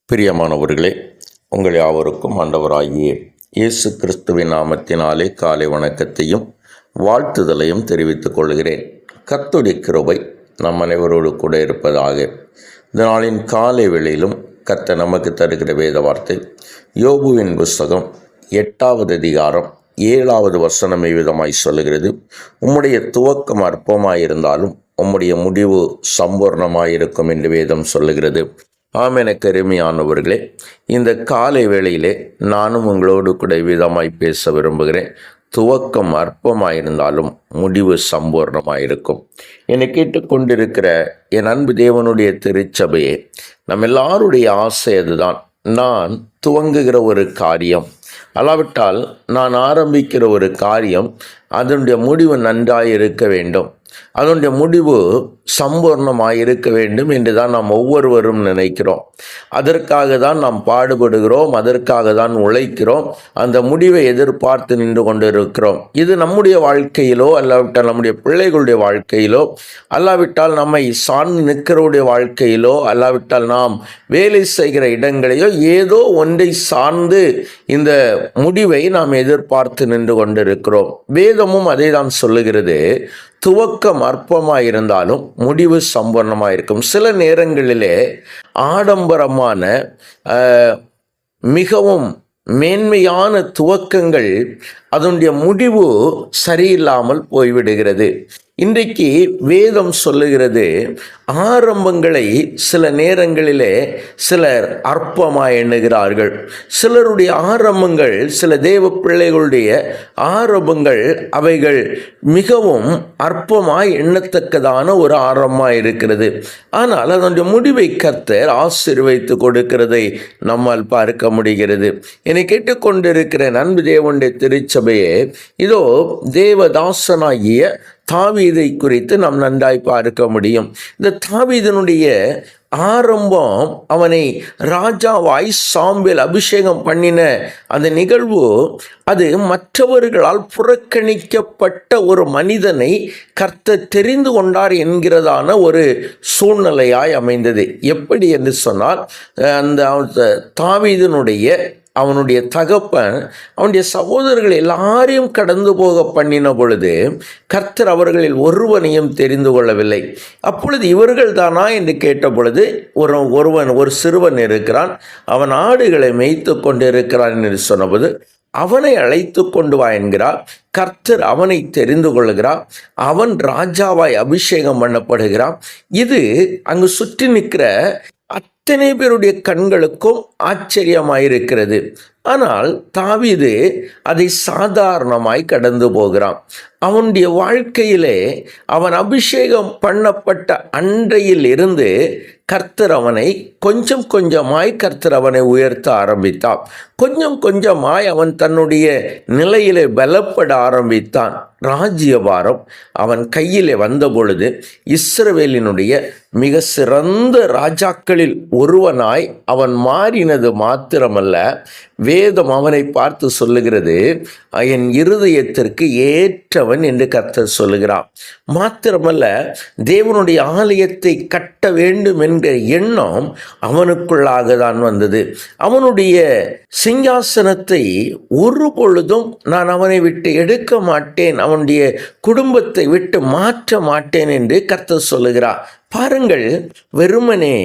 பிரியமானவர்களே, உங்கள் யாவருக்கும் ஆண்டவராகிய இயேசு கிறிஸ்துவின் நாமத்தினாலே காலை வணக்கத்தையும் வாழ்த்துதலையும் தெரிவித்துக் கொள்கிறேன். கர்த்தருடைய கிருபை நம் அனைவரோடு கூட இருப்பதாக. இந்த நாளின் காலை வேளையிலும் கர்த்தர் நமக்கு தருகிற வேத வார்த்தை யோபுவின் புஸ்தகம் 8வது அதிகாரம் 7வது வசனம் விதமாய் சொல்லுகிறது. உம்முடைய துவக்கம் அற்பமாயிருந்தாலும் உம்முடைய முடிவு சம்பூர்ணமாயிருக்கும் என்று வேதம் சொல்லுகிறது. எனக்கு அருமையானவர்களே, இந்த காலை வேளையிலே நானும் உங்களோடு கூட விதமாய் பேச விரும்புகிறேன். துவக்கம் அற்பமாயிருந்தாலும் முடிவு சம்பூர்ணமாயிருக்கும். என்னை கேட்டுக்கொண்டிருக்கிற என் அன்பு தேவனுடைய திருச்சபையே, நம்ம எல்லாருடைய ஆசை அதுதான். நான் துவங்குகிற ஒரு காரியம், அல்லாவிட்டால் நான் ஆரம்பிக்கிற ஒரு காரியம், அதனுடைய முடிவு நன்றாக இருக்க வேண்டும், அதனுடைய முடிவு சம்பூர்ணமாக இருக்க வேண்டும் என்று தான் நாம் ஒவ்வொருவரும் நினைக்கிறோம். அதற்காக தான் நாம் பாடுபடுகிறோம், அதற்காக தான் உழைக்கிறோம், அந்த முடிவை எதிர்பார்த்து நின்று கொண்டிருக்கிறோம். இது நம்முடைய வாழ்க்கையிலோ அல்லாவிட்டால் நம்முடைய பிள்ளைகளுடைய வாழ்க்கையிலோ அல்லாவிட்டால் நம்மை சார்ந்து நிற்கிறவருடைய வாழ்க்கையிலோ அல்லாவிட்டால் நாம் வேலை செய்கிற இடங்களையோ ஏதோ ஒன்றை சார்ந்து இந்த முடிவை நாம் எதிர்பார்த்து நின்று கொண்டிருக்கிறோம். வேதமும் அதை தான் சொல்லுகிறது. துவக்கம் அற்பமாயிருந்தாலும் முடிவு சம்பூர்ணமாயிருக்கும். சில நேரங்களிலே ஆடம்பரமான மிகவும் மேன்மையான துவக்கங்கள் அதனுடைய முடிவு சரியில்லாமல் போய்விடுகிறது. இன்றைக்கு வேதம் சொல்லுகிறது, ஆரம்பங்களை சில நேரங்களிலே சிலர் அற்பமாக எண்ணுகிறார்கள். சிலருடைய ஆரம்பங்கள், சில தேவ பிள்ளைகளுடைய ஆரம்பங்கள் அவைகள் மிகவும் அற்பமாய் எண்ணத்தக்கதான ஒரு ஆரம்பமாக இருக்கிறது. ஆனால் அதனுடைய முடிவை கர்த்தர் ஆசீர்வதித்து கொடுக்கிறதை நம்மால் பார்க்க முடிகிறது. என்னை கேட்டுக்கொண்டிருக்கிற அன்பு தேவனுடைய திருச்சபையே, இதோ தேவதாசனாகிய தாவீதை குறித்து நாம் நன்றாய் பார்க்க முடியும். இந்த தாவீதனுடைய ஆரம்பம், அவனை ராஜாவாய் சாம்பேல் அபிஷேகம் பண்ணின அந்த நிகழ்வு, அது மற்றவர்களால் புறக்கணிக்கப்பட்ட ஒரு மனிதனை கர்த்தர் தெரிந்து கொண்டார் என்கிறதான ஒரு சூழ்நிலையாய் அமைந்தது. எப்படி என்று சொன்னால், அந்த தாவீதனுடைய அவனுடைய தகப்பன் அவனுடைய சகோதரர்கள் எல்லாரையும் கடந்து போக பண்ணின பொழுது கர்த்தர் அவர்களில் ஒருவனையும் தெரிந்து கொள்ளவில்லை. அப்பொழுது இவர்கள் தானா என்று கேட்ட பொழுது ஒரு சிறுவன் இருக்கிறான், அவன் ஆடுகளை மேய்த்து கொண்டிருக்கிறான் என்று சொன்னபோது அவனை அழைத்து கொண்டு வா என்கிறார். கர்த்தர் அவனை தெரிந்து கொள்கிறார். அவன் ராஜாவாய் அபிஷேகம் பண்ணப்படுகிறான். இது அங்கு சுற்றி நிற்கிற அத்தனை பேருடைய கண்களுக்கும் ஆச்சரியமாயிருக்கிறது. ஆனால் தாவீது அதை சாதாரணமாய் கடந்து போகிறான். அவனுடைய வாழ்க்கையிலே அவன் அபிஷேகம் பண்ணப்பட்ட அன்றையில் இருந்து கர்த்தர் அவனை கொஞ்சம் கொஞ்சமாய் உயர்த்த ஆரம்பித்தான். கொஞ்சம் கொஞ்சமாய் அவன் தன்னுடைய நிலையிலே பலப்பட ஆரம்பித்தான். ராஜ்யபாரம் அவன் கையிலே வந்த பொழுது இஸ்ரவேலினுடைய மிக சிறந்த ராஜாக்களில் ஒருவனாய் அவன் மாறினது மாத்திரமல்ல, வேதம் அவனை பார்த்து சொல்லுகிறது, என் இருதயத்திற்கு ஏற்றவன் என்று கர்த்தர் சொல்லுகிறான். மாத்திரமல்ல, தேவனுடைய ஆலயத்தை கட்ட வேண்டும் என்கிற எண்ணம் அவனுக்குள்ளாக தான் வந்தது. அவனுடைய சிங்காசனத்தை ஒரு பொழுதும் நான் அவனை விட்டு எடுக்க மாட்டேன், அவனுடைய குடும்பத்தை விட்டு மாற்ற மாட்டேன் என்று கர்த்தர் சொல்லுகிறார். பாருங்கள், வெறுமனே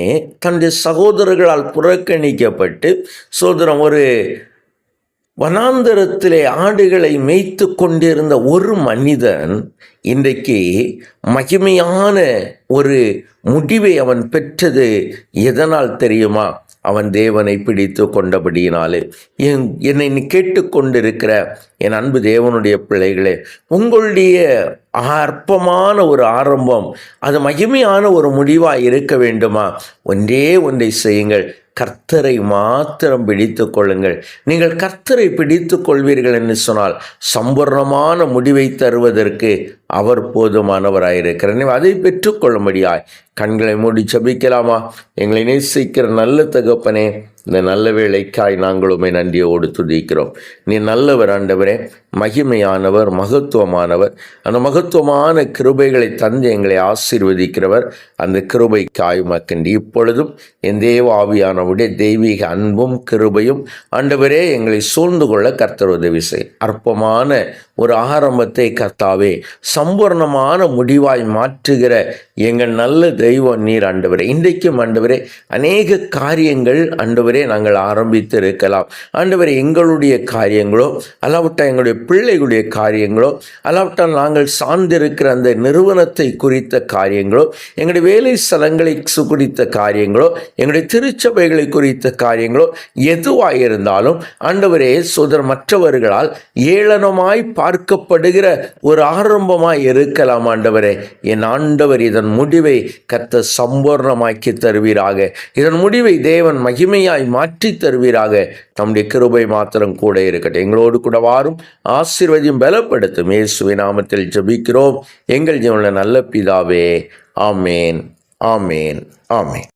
தன்னுடைய சகோதரர்களால் புறக்கணிக்கப்பட்டு ஒரு வனாந்தரத்திலே ஆடுகளை மேய்த்து கொண்டிருந்த ஒரு மனிதன் இன்றைக்கு மகிமையான ஒரு முடிவை அவன் பெற்றது எதனால் தெரியுமா? அவன் தேவனை பிடித்து கொண்டபடியினாலே. என்னை கேட்டுக்கொண்டிருக்கிற என் அன்பு தேவனுடைய பிள்ளைகளே, உங்களுடைய அற்பமான ஒரு ஆரம்பம் அது மகிமையான ஒரு முடிவாக இருக்க வேண்டுமா? ஒன்றை செய்யுங்கள், கர்த்தரை மாத்திரம் பிடித்து கொள்ளுங்கள். நீங்கள் கர்த்தரை பிடித்து கொள்வீர்கள் என்று சொன்னால் சம்பூர்ணமான முடிவை தருவதற்கு அவர் போதுமானவராயிருக்கிறார். அதை பெற்றுக்கொள்ளும்படியாய் கண்களை மூடி ஜெபிக்கலாமா? எங்களை நேசிக்கிற நல்ல தகப்பனே, இந்த நல்ல வேளைக்காய் நாங்கள் உம்மை நன்றியோடு துதிக்கிறோம். நீ நல்லவர் ஆண்டவரே, மகிமையானவர், மகத்துவமானவர். அந்த மகத்துவமான கிருபைகளை தந்து எங்களை ஆசீர்வதிக்கிறவர். அந்த கிருபைக்காய் உமக்கன்றி இப்பொழுதும் என் தேவ ஆவியானவருடைய தெய்வீக அன்பும் கிருபையும் ஆண்டவரே எங்களை சூழ்ந்து கொள்ள கர்த்தர் உதவி செய். அற்பமான ஒரு ஆரம்பத்தை கர்த்தாவே சம்பூர்ணமான முடிவாய் மாற்றுகிற எங்கள் நல்ல தெய்வம் நீர் ஆண்டவரே. இன்றைக்கும் ஆண்டவரே அநேக காரியங்கள் ஆண்டவரே நாங்கள் ஆரம்பித்து இருக்கலாம் ஆண்டவரே. எங்களுடைய காரியங்களோ அல்லாவிட்டால் எங்களுடைய பிள்ளைகளுடைய காரியங்களோ அல்லாவிட்டால் நாங்கள் சார்ந்திருக்கிற அந்த நிறுவனத்தை குறித்த காரியங்களோ, எங்களுடைய வேலை ஸ்தலங்களை குறித்த காரியங்களோ, எங்களுடைய திருச்சபைகளை குறித்த காரியங்களோ எதுவாக இருந்தாலும் ஆண்டவரே மற்றவர்களால் ஏளனமாய் பார்க்கப்படுகிற ஒரு ஆரம்பமாய் இருக்கலாம் ஆண்டவரே. என் ஆண்டவர் இதன் முடிவை கர்த்தர் சம்பூர்ணமாக்கி தருவீராக. இதன் முடிவை தேவன் மகிமையாய் மாற்றி தருவீராக. நம்முடைய கிருபை மாத்திரம் கூட இருக்கட்டும். எங்களோடு கூட வாரும், ஆசீர்வதியும் பலப்படுத்தும். இயேசுவின் நாமத்தில் ஜெபிக்கிறோம் எங்கள் ஜீவனுள்ள நல்ல பிதாவே. ஆமேன், ஆமேன், ஆமேன்.